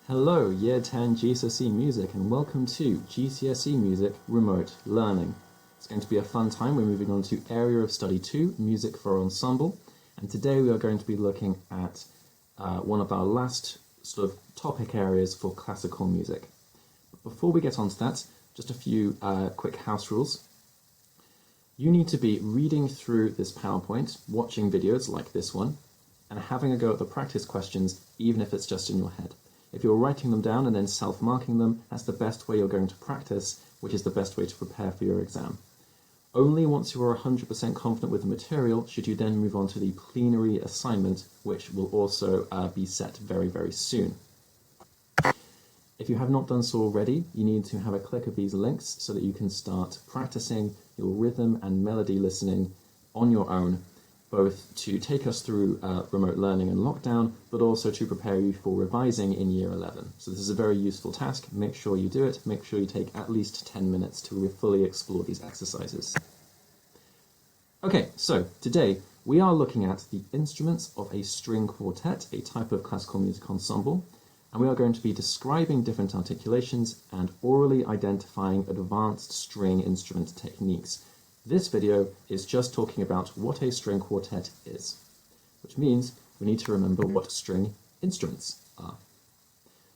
Hello, Year 10 GCSE Music, and welcome to GCSE Music Remote Learning. It's going to be a fun time. We're moving on to Area of Study 2, Music for Ensemble, and today we are going to be looking at one of our last sort of topic areas for classical music. But before we get on to that, just a few quick house rules. You need to be reading through this PowerPoint, watching videos like this one, and having a go at the practice questions, even if it's just in your head. If you're writing them down and then self-marking them, that's the best way you're going to practice, which is the best way to prepare for your exam. Only once you are 100% confident with the material should you then move on to the plenary assignment, which will also be set very, very soon. If you have not done so already, you need to have a click of these links so that you can start practicing your rhythm and melody listening on your own, both to take us through remote learning and lockdown, but also to prepare you for revising in Year 11. So this is a very useful task. Make sure you do it. Make sure you take at least 10 minutes to fully explore these exercises. Okay, so today we are looking at the instruments of a string quartet, a type of classical music ensemble, and we are going to be describing different articulations and orally identifying advanced string instrument techniques. This video is just talking about what a string quartet is, which means we need to remember what string instruments are.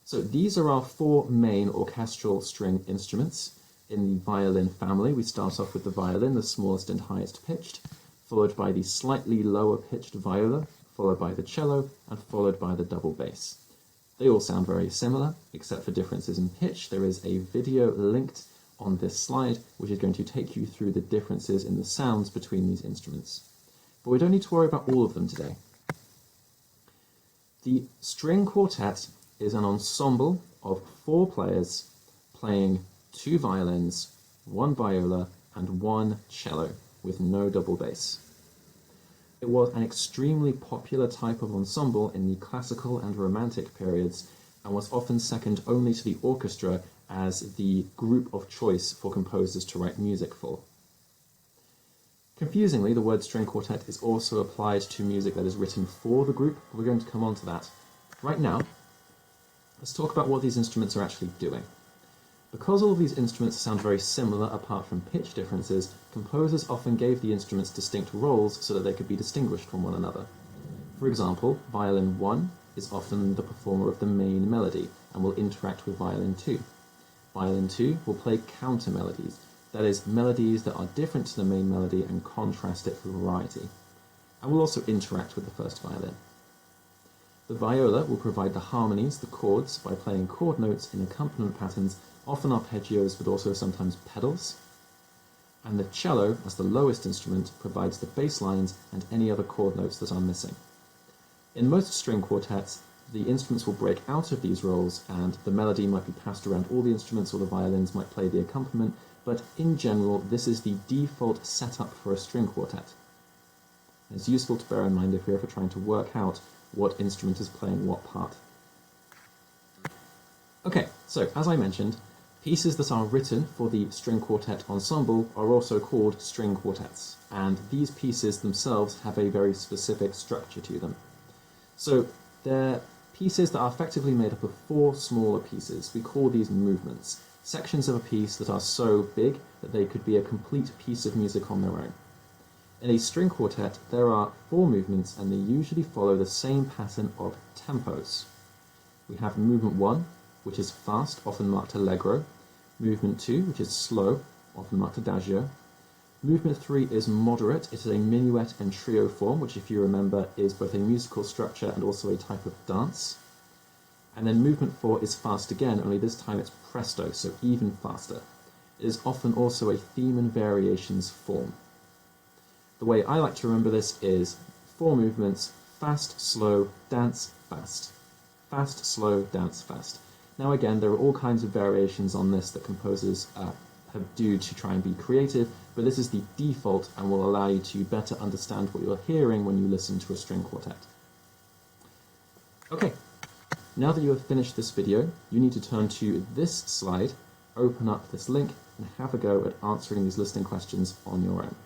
So these are our four main orchestral string instruments in the violin family. We start off with the violin, the smallest and highest pitched, followed by the slightly lower pitched viola, followed by the cello, and followed by the double bass. They all sound very similar, except for differences in pitch. There is a video linked on this slide, which is going to take you through the differences in the sounds between these instruments. But we don't need to worry about all of them today. The string quartet is an ensemble of four players playing two violins, one viola, and one cello, with no double bass. It was an extremely popular type of ensemble in the classical and romantic periods, and was often second only to the orchestra as the group of choice for composers to write music for. Confusingly, the word string quartet is also applied to music that is written for the group. We're going to come on to that. Right now, let's talk about what these instruments are actually doing. Because all of these instruments sound very similar apart from pitch differences, composers often gave the instruments distinct roles so that they could be distinguished from one another. For example, violin 1 is often the performer of the main melody and will interact with violin 2. Violin 2 will play counter melodies, that is, melodies that are different to the main melody and contrast it for variety, and will also interact with the first violin. The viola will provide the harmonies, the chords, by playing chord notes in accompaniment patterns, often arpeggios but also sometimes pedals. And the cello, as the lowest instrument, provides the bass lines and any other chord notes that are missing. In most string quartets, the instruments will break out of these roles and the melody might be passed around all the instruments, or the violins might play the accompaniment, but in general this is the default setup for a string quartet. It's useful to bear in mind if you're ever trying to work out what instrument is playing what part. Okay, so as I mentioned, pieces that are written for the string quartet ensemble are also called string quartets, and these pieces themselves have a very specific structure to them. So they're pieces that are effectively made up of four smaller pieces. We call these movements, sections of a piece that are so big that they could be a complete piece of music on their own. In a string quartet, there are four movements and they usually follow the same pattern of tempos. We have movement 1, which is fast, often marked allegro, movement 2, which is slow, often marked adagio, movement 3 is moderate. It is a minuet and trio form, which, if you remember, is both a musical structure and also a type of dance. And then movement 4 is fast again, only this time it's presto, so even faster. It is often also a theme and variations form. The way I like to remember this is 4 movements: fast, slow, dance, fast. Fast, slow, dance, fast. Now again, there are all kinds of variations on this that composers do to try and be creative, but this is the default and will allow you to better understand what you're hearing when you listen to a string quartet. Okay, now that you have finished this video, you need to turn to this slide, open up this link, and have a go at answering these listening questions on your own.